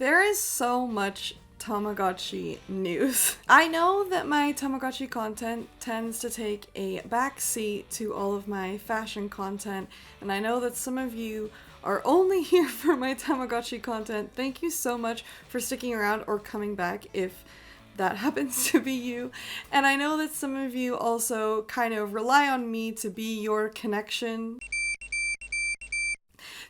There is so much Tamagotchi news. I know that my Tamagotchi content tends to take a backseat to all of my fashion content, and I know that some of you are only here for my Tamagotchi content. Thank you so much for sticking around or coming back if that happens to be you. And I know that some of you also kind of rely on me to be your connection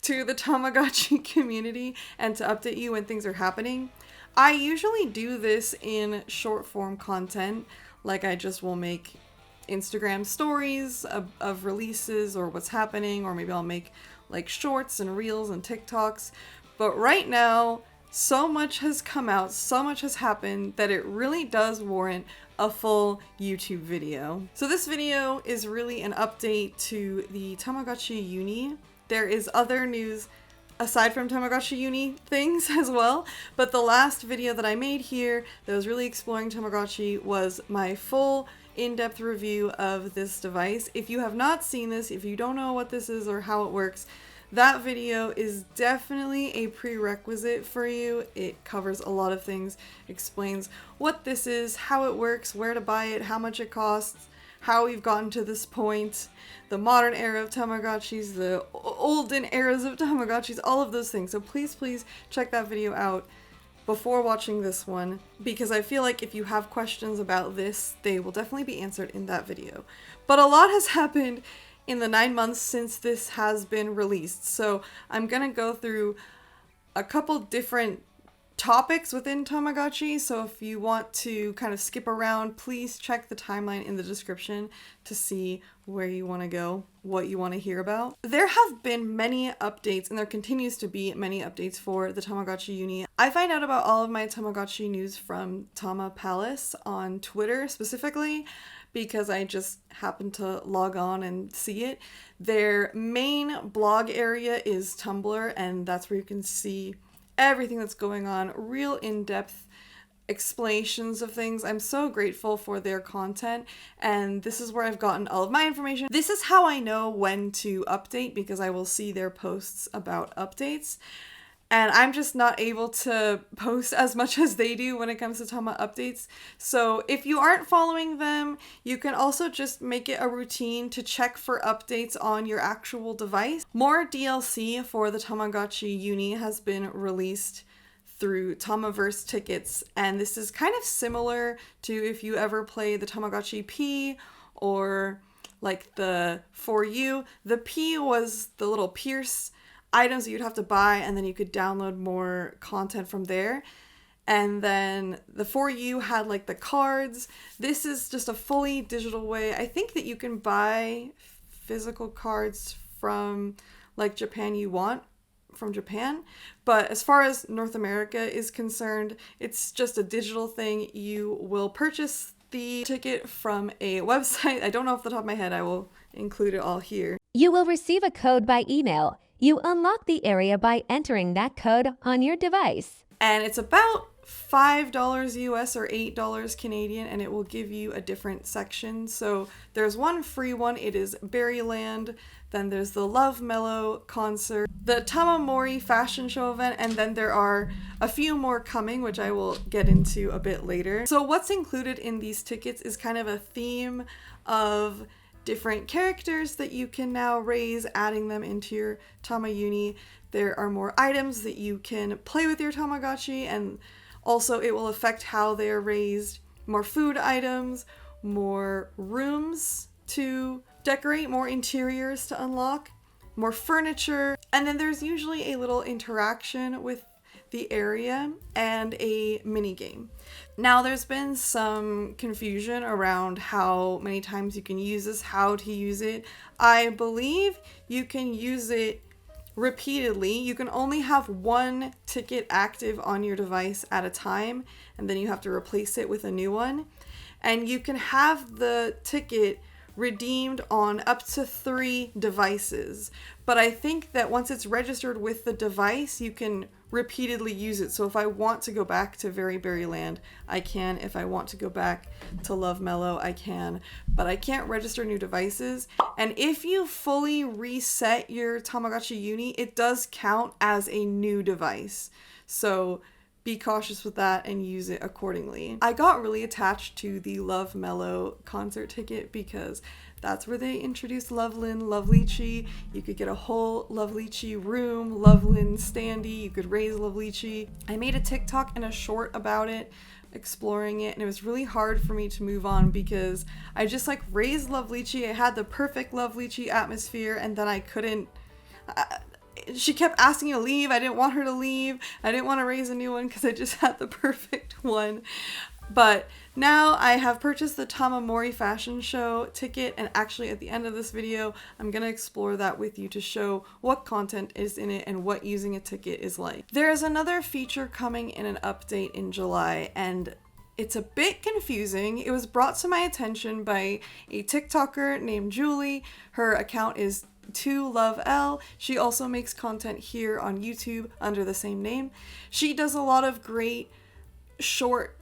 to the Tamagotchi community and to update you when things are happening. I usually do this in short form content, like I just will make Instagram stories of releases or what's happening, or maybe I'll make like shorts and reels and TikToks. But right now, so much has come out, so much has happened that it really does warrant a full YouTube video. So this video is really an update to the Tamagotchi Uni. There is other news aside from Tamagotchi Uni things as well, but the last video that I made here that was really exploring Tamagotchi was my full in-depth review of this device. If you have not seen this, if you don't know what this is or how it works, that video is definitely a prerequisite for you. It covers a lot of things, explains what this is, how it works, where to buy it, how much it costs, how we've gotten to this point, the modern era of Tamagotchis, the olden eras of Tamagotchis, all of those things. So please check that video out before watching this one, because I feel like if you have questions about this, they will definitely be answered in that video. But a lot has happened in the 9 months since this has been released. So I'm gonna go through a couple different topics within Tamagotchi, so if you want to kind of skip around, please check the timeline in the description to see where you want to go, what you want to hear about. There have been many updates, and there continues to be many updates for the Tamagotchi Uni. I find out about all of my Tamagotchi news from Tama Palace on Twitter specifically, because I just happen to log on and see it. Their main blog area is Tumblr, and that's where you can see everything that's going on, real in-depth explanations of things. I'm so grateful for their content, and this is where I've gotten all of my information. This is how I know when to update, because I will see their posts about updates, and I'm just not able to post as much as they do when it comes to Tama updates. So if you aren't following them, you can also just make it a routine to check for updates on your actual device. More DLC for the Tamagotchi Uni has been released through Tamaverse Tickets, and this is kind of similar to if you ever play the Tamagotchi P or like the For You. The P was the little Pierce items that you'd have to buy, and then you could download more content from there. And then the For You had like the cards. This is just a fully digital way. I think that you can buy physical cards from like Japan from Japan, but as far as North America is concerned, it's just a digital thing. You will purchase the ticket from a website. I don't know off the top of my head. I will include it all here. You will receive a code by email. You unlock the area by entering that code on your device. And it's about $5 US or $8 Canadian, and it will give you a different section. So there's one free one. It is Berryland. Then there's the Love Mellow concert, the TAMAMORI fashion show event, and then there are a few more coming, which I will get into a bit later. So what's included in these tickets is kind of a theme of different characters that you can now raise, adding them into your Tama Uni. There are more items that you can play with your Tamagotchi, and also it will affect how they are raised. More food items, more rooms to decorate, more interiors to unlock, more furniture, and then there's usually a little interaction with the area and a mini game. Now there's been some confusion around how many times you can use this, how to use it. I believe you can use it repeatedly. You can only have one ticket active on your device at a time, and then you have to replace it with a new one. And you can have the ticket redeemed on up to 3 devices. But I think that once it's registered with the device, you can repeatedly use it. So if I want to go back to Very Berryland, I can. If I want to go back to Love Mellow, I can. But I can't register new devices. And if you fully reset your Tamagotchi Uni, it does count as a new device. So be cautious with that and use it accordingly. I got really attached to the Love Mellow concert ticket because that's where they introduced Lovelyn Lovelychi. You could get a whole Lovelychi room, Lovelyn standee, you could raise Lovelychi. I made a TikTok and a short about it, exploring it, and it was really hard for me to move on because I just like raised Lovelychi. I had the perfect Lovelychi atmosphere, and then I couldn't. She kept asking to leave. I didn't want her to leave. I didn't want to raise a new one because I just had the perfect one. But now I have purchased the Tamamori fashion show ticket, and actually at the end of this video, I'm going to explore that with you to show what content is in it and what using a ticket is like. There is another feature coming in an update in July, and it's a bit confusing. It was brought to my attention by a TikToker named Julie. Her account is 2LoveL. She also makes content here on YouTube under the same name. She does a lot of great short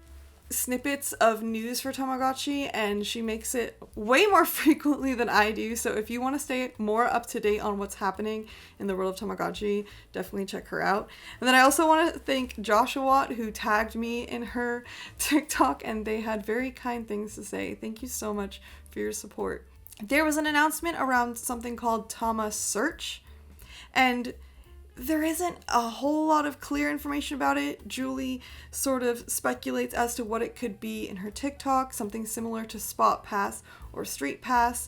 snippets of news for Tamagotchi, and she makes it way more frequently than I do. So if you want to stay more up to date on what's happening in the world of Tamagotchi, definitely check her out. And then I also want to thank Joshua, who tagged me in her TikTok, and they had very kind things to say. Thank you so much for your support. There was an announcement around something called Tama Search, and there isn't a whole lot of clear information about it. Julie sort of speculates as to what it could be in her TikTok, something similar to Spot Pass or Street Pass.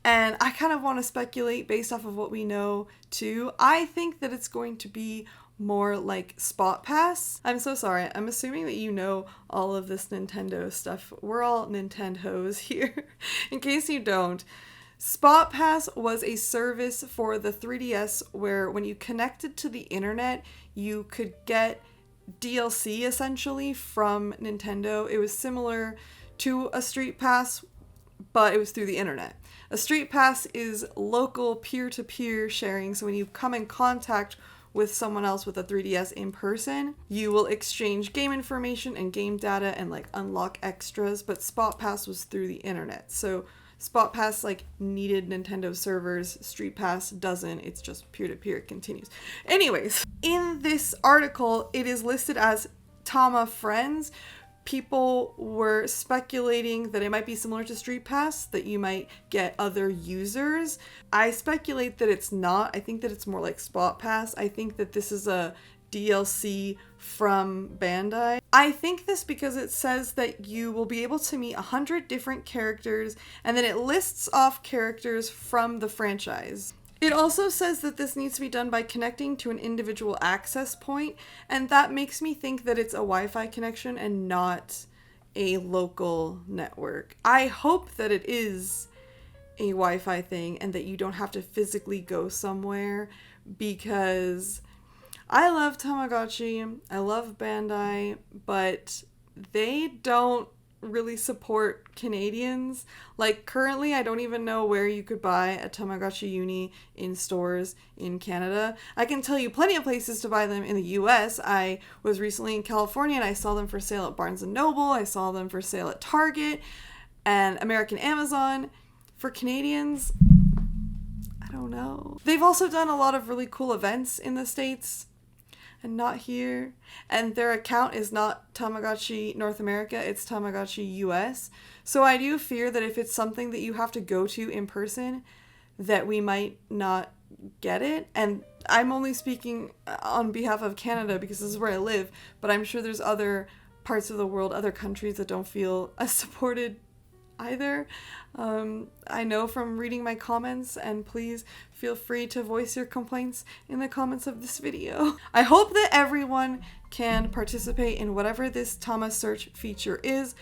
And I kind of want to speculate based off of what we know too. I think that it's going to be more like Spot Pass. I'm so sorry. I'm assuming that you know all of this Nintendo stuff. We're all Nintendos here. In case you don't, Spot Pass was a service for the 3DS where when you connected to the internet, you could get DLC essentially from Nintendo. It was similar to a Street Pass, but it was through the internet. A Street Pass is local peer-to-peer sharing, so when you come in contact with someone else with a 3DS in person, you will exchange game information and game data and like unlock extras, but Spot Pass was through the internet. So Spot Pass like needed Nintendo servers, Street Pass doesn't, it's just peer-to-peer, it continues. Anyways, in this article, it is listed as Tama Friends. People were speculating that it might be similar to Street Pass, that you might get other users. I speculate that it's not. I think that it's more like Spot Pass. I think that this is a DLC from Bandai. I think this because it says that you will be able to meet 100 different characters, and then it lists off characters from the franchise. It also says that this needs to be done by connecting to an individual access point, and that makes me think that it's a Wi-Fi connection and not a local network. I hope that it is a Wi-Fi thing and that you don't have to physically go somewhere, because I love Tamagotchi, I love Bandai, but they don't really support Canadians. Like currently, I don't even know where you could buy a Tamagotchi Uni in stores in Canada. I can tell you plenty of places to buy them in the US. I was recently in California and I saw them for sale at Barnes & Noble. I saw them for sale at Target and American Amazon. For Canadians, I don't know. They've also done a lot of really cool events in the States and not here. And their account is not Tamagotchi North America, it's Tamagotchi US. So I do fear that if it's something that you have to go to in person, that we might not get it. And I'm only speaking on behalf of Canada because this is where I live, but I'm sure there's other parts of the world, other countries that don't feel as supported either. I know from reading my comments, and please feel free to voice your complaints in the comments of this video. I hope that everyone can participate in whatever this Tama Search feature is.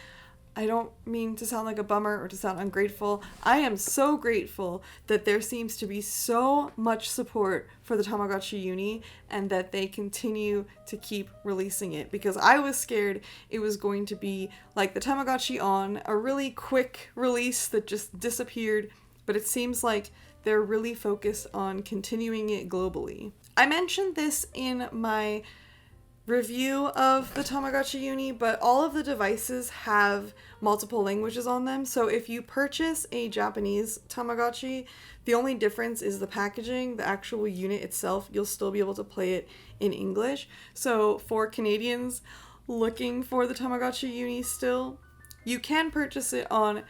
I don't mean to sound like a bummer or to sound ungrateful. I am so grateful that there seems to be so much support for the Tamagotchi Uni and that they continue to keep releasing it, because I was scared it was going to be like the Tamagotchi On, a really quick release that just disappeared, but it seems like they're really focused on continuing it globally. I mentioned this in my review of the Tamagotchi Uni, but all of the devices have multiple languages on them. So if you purchase a Japanese Tamagotchi, the only difference is the packaging. The actual unit itself, you'll still be able to play it in English. So for Canadians looking for the Tamagotchi Uni still, you can purchase it on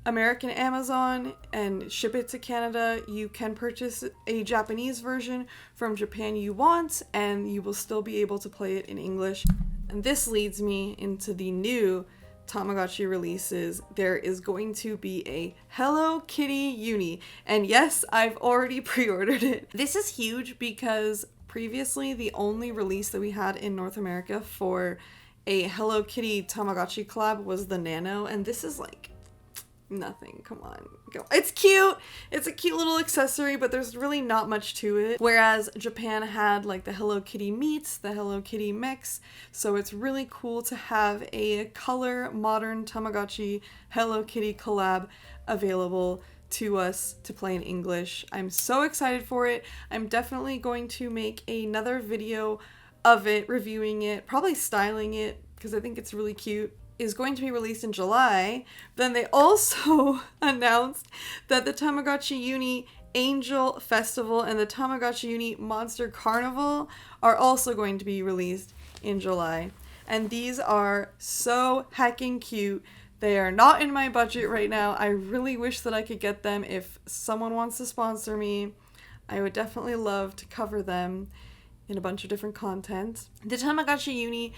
American Amazon and ship it to Canada. You can purchase a Japanese version from Japan you want, and you will still be able to play it in English. And this leads me into the new Tamagotchi releases. There is going to be a Hello Kitty Uni, and yes, I've already pre-ordered it. This is huge because previously the only release that we had in North America for a Hello Kitty Tamagotchi collab was the Nano, and this is like nothing. Come on. Go. It's cute. It's a cute little accessory, but there's really not much to it. Whereas Japan had like the Hello Kitty meets, the Hello Kitty mix. So it's really cool to have a color modern Tamagotchi Hello Kitty collab available to us to play in English. I'm so excited for it. I'm definitely going to make another video of it, reviewing it, probably styling it, because I think it's really cute. Is going to be released in July. Then they also announced that the Tamagotchi Uni Angel Festival and the Tamagotchi Uni Monster Carnival are also going to be released in July. And these are so heckin' cute. They are not in my budget right now. I really wish that I could get them. If someone wants to sponsor me, I would definitely love to cover them in a bunch of different content. The Tamagotchi Uni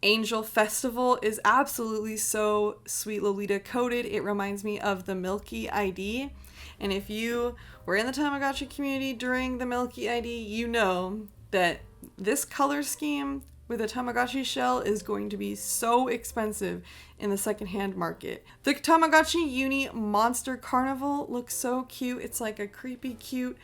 Angel Festival is absolutely so Sweet Lolita coded. It reminds me of the Milky ID. And if you were in the Tamagotchi community during the Milky ID, you know that this color scheme with a Tamagotchi shell is going to be so expensive in the secondhand market. The Tamagotchi Uni Monster Carnival looks so cute. It's like a creepy cute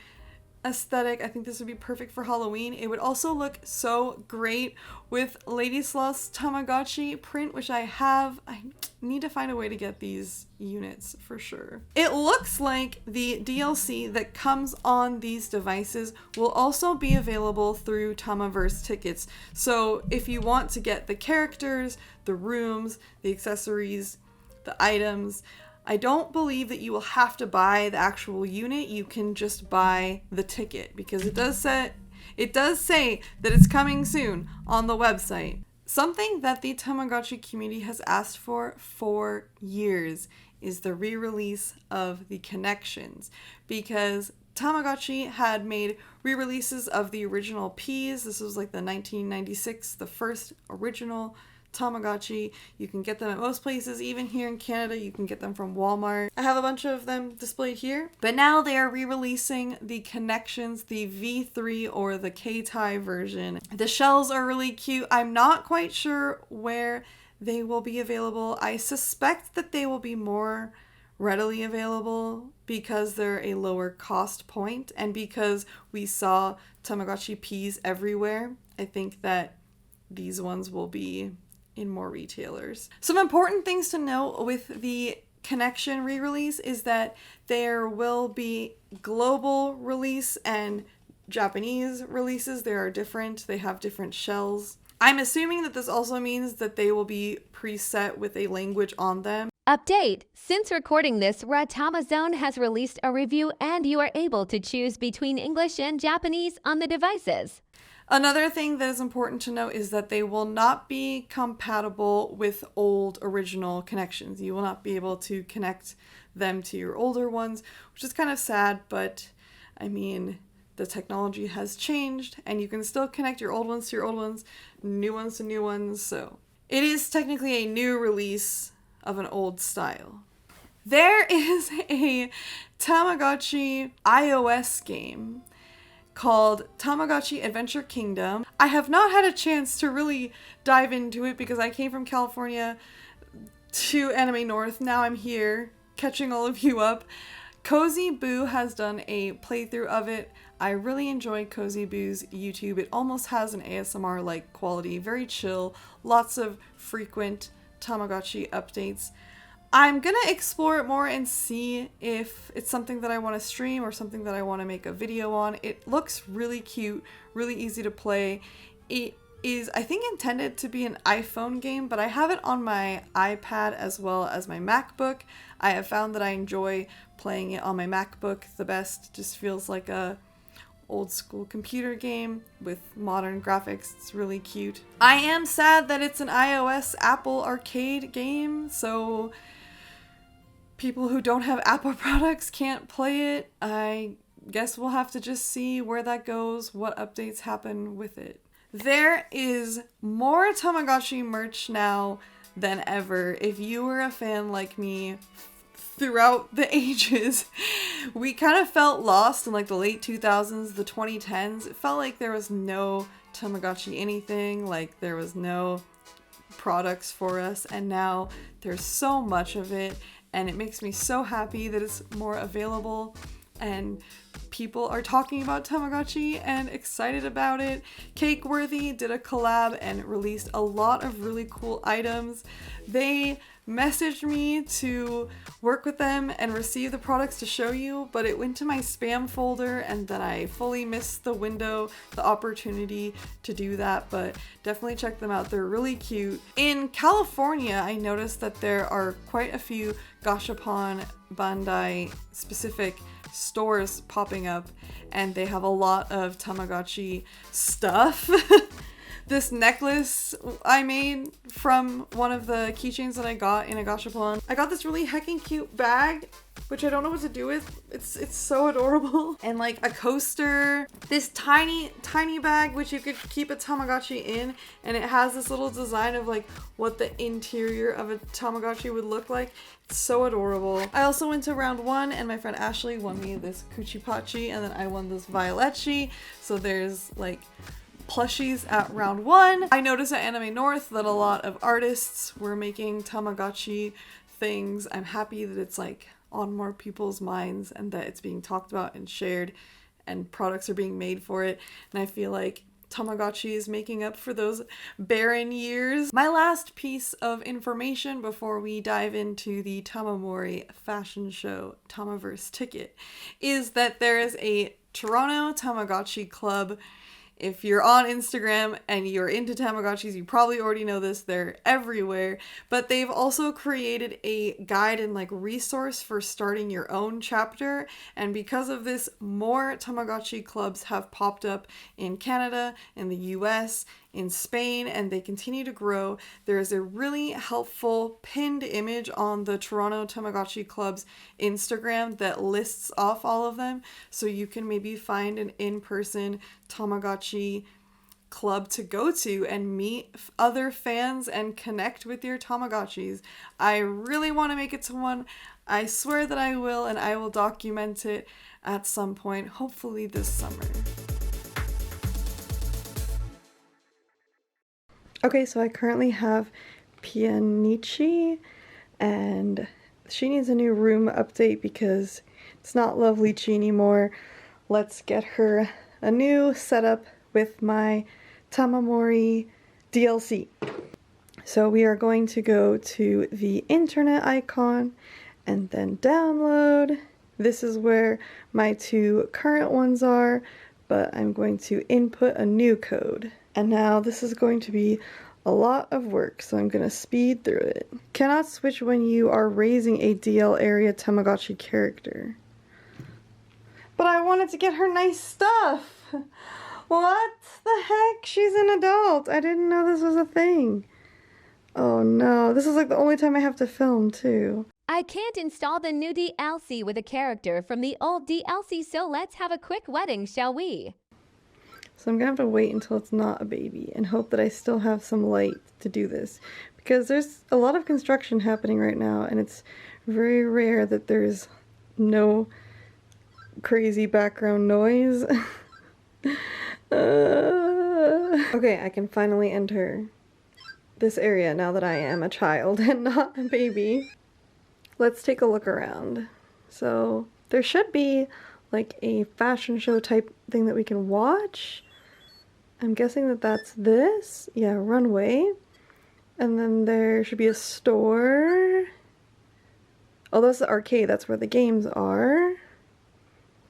aesthetic. I think this would be perfect for Halloween. It would also look so great with Lady Sloth's Tamagotchi print, which I have. I need to find a way to get these units for sure. It looks like the DLC that comes on these devices will also be available through Tamaverse Tickets. So if you want to get the characters, the rooms, the accessories, the items, I don't believe that you will have to buy the actual unit. You can just buy the ticket, because it does say that it's coming soon on the website. Something that the Tamagotchi community has asked for years is the re-release of the connections, because Tamagotchi had made re-releases of the original Ps. This was like the 1996, the first original Tamagotchi. You can get them at most places. Even here in Canada, you can get them from Walmart. I have a bunch of them displayed here. But now they are re-releasing the connections, the V3 or the K-tie version. The shells are really cute. I'm not quite sure where they will be available. I suspect that they will be more readily available because they're a lower cost point, and because we saw Tamagotchi Ps everywhere. I think that these ones will be in more retailers. Some important things to note with the connection re-release is that there will be global release and Japanese releases. They are different. They have different shells. I'm assuming that this also means that they will be preset with a language on them. Update! Since recording this, Ratamazone has released a review and you are able to choose between English and Japanese on the devices. Another thing that is important to note is that they will not be compatible with old original connections. You will not be able to connect them to your older ones, which is kind of sad, but I mean, the technology has changed and you can still connect your old ones to your old ones, new ones to new ones, so it is technically a new release of an old style. There is a Tamagotchi iOS game called Tamagotchi Adventure Kingdom. I have not had a chance to really dive into it because I came from California to Anime North. Now I'm here catching all of you up. Cozy Boo has done a playthrough of it. I really enjoyed Cozy Boo's YouTube. It almost has an ASMR-like quality, very chill, lots of frequent Tamagotchi updates. I'm gonna explore it more and see if it's something that I want to stream or something that I want to make a video on. It looks really cute, really easy to play. It is, I think, intended to be an iPhone game, but I have it on my iPad as well as my MacBook. I have found that I enjoy playing it on my MacBook the best. It just feels like a old school computer game with modern graphics. It's really cute. I am sad that it's an iOS Apple Arcade game, so people who don't have Apple products can't play it. I guess we'll have to just see where that goes, what updates happen with it. There is more Tamagotchi merch now than ever. If you were a fan like me throughout the ages, we kind of felt lost in like the late 2000s, the 2010s. It felt like there was no Tamagotchi anything, like there was no products for us, and now there's so much of it, and it makes me so happy that it's more available and people are talking about Tamagotchi and excited about it. Cakeworthy did a collab and released a lot of really cool items. They messaged me to work with them and receive the products to show you, but it went to my spam folder and then I fully missed the window, the opportunity to do that, but definitely check them out. They're really cute. In California, I noticed that there are quite a few Gashapon Bandai specific stores popping up and they have a lot of Tamagotchi stuff. This necklace I made from one of the keychains that I got in a Gashapon. I got this really heckin' cute bag, which I don't know what to do with. It's so adorable. And like a coaster, this tiny bag which you could keep a Tamagotchi in, and it has this little design of like what the interior of a Tamagotchi would look like. It's so adorable. I also went to round 1 and my friend Ashley won me this Kuchipachi, and then I won this Violetchi. So there's like plushies at round 1. I noticed at Anime North that a lot of artists were making Tamagotchi things. I'm happy that it's like on more people's minds and that it's being talked about and shared and products are being made for it. And I feel like Tamagotchi is making up for those barren years. My last piece of information before we dive into the Tamamori fashion show Tamaverse ticket is that there is a Toronto Tamagotchi Club. If you're on Instagram and you're into Tamagotchis, you probably already know this. They're everywhere. But they've also created a guide and like resource for starting your own chapter. And because of this, more Tamagotchi clubs have popped up in Canada, in the US, in Spain, and they continue to grow. There is a really helpful pinned image on the Toronto Tamagotchi Club's Instagram that lists off all of them, so you can maybe find an in-person Tamagotchi club to go to and meet other fans and connect with your Tamagotchis. I really want to make it to one. I swear that I will, and I will document it at some point, hopefully this summer. Okay, so I currently have Pianichi, and she needs a new room update because it's not Lovely Chi anymore. Let's get her a new setup with my Tamamori DLC. So we are going to go to the internet icon and then download. This is where my 2 current ones are, but I'm going to input a new code. And now this is going to be a lot of work, so I'm going to speed through it. Cannot switch when you are raising a DL area Tamagotchi character. But I wanted to get her nice stuff! What the heck? She's an adult! I didn't know this was a thing. Oh no, this is like the only time I have to film too. I can't install the new DLC with a character from the old DLC, so let's have a quick wedding, shall we? So I'm gonna have to wait until it's not a baby and hope that I still have some light to do this, because there's a lot of construction happening right now and it's very rare that there's no crazy background noise. Okay, I can finally enter this area now that I am a child and not a baby. Let's take a look around. So there should be like a fashion show type thing that we can watch. I'm guessing that that's this. Yeah, runway. And then there should be a store. Oh, that's the arcade. That's where the games are.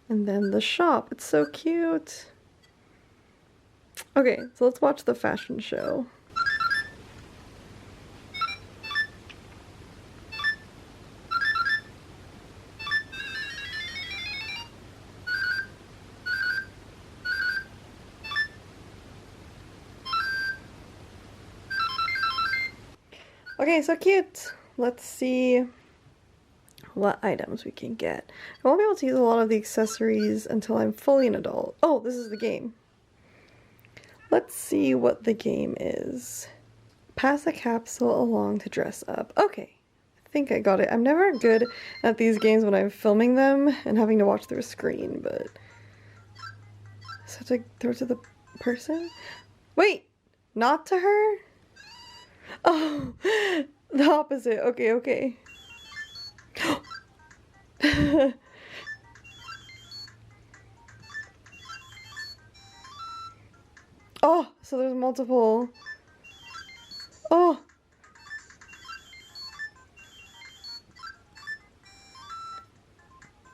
And then the shop. It's so cute. Okay, so let's watch the fashion show. Okay, so cute. Let's see what items we can get. I won't be able to use a lot of the accessories until I'm fully an adult. Oh, this is the game. Let's see what the game is. Pass a capsule along to dress up. Okay, I think I got it. I'm never good at these games when I'm filming them and having to watch their screen, but... So to throw to the person? Wait! Not to her? Oh, the opposite. Okay, okay. Oh, so there's multiple. Oh.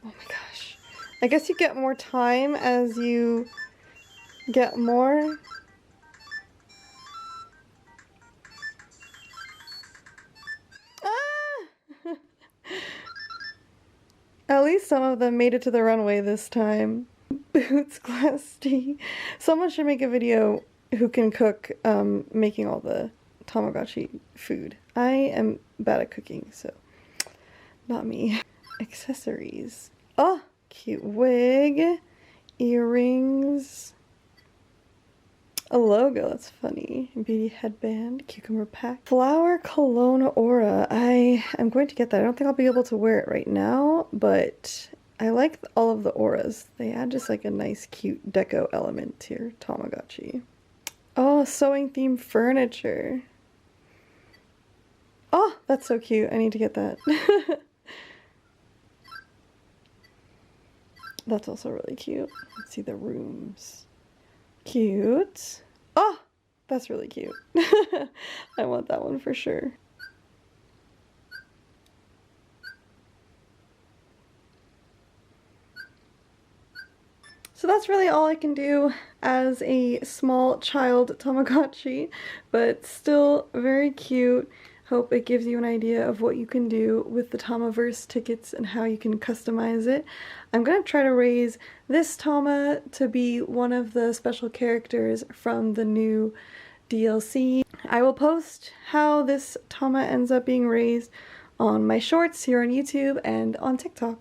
Oh my gosh. I guess you get more time as you get more. Ah! At least some of them made it to the runway this time. Boots, glass tea. Someone should make a video who can cook, making all the Tamagotchi food. I am bad at cooking, so not me. Accessories. Oh, cute wig, earrings, a logo, that's funny, beauty headband, cucumber pack, flower cologne aura. I am going to get that. I don't think I'll be able to wear it right now, but I like all of the auras. They add just like a nice cute deco element to your Tamagotchi. Oh, sewing themed furniture. Oh, that's so cute. I need to get that. That's also really cute. Let's see the rooms. Cute. Oh, that's really cute. I want that one for sure. So that's really all I can do as a small child Tamagotchi, but still very cute. Hope it gives you an idea of what you can do with the Tamaverse tickets and how you can customize it. I'm going to try to raise this Tama to be one of the special characters from the new DLC. I will post how this Tama ends up being raised on my shorts here on YouTube and on TikTok.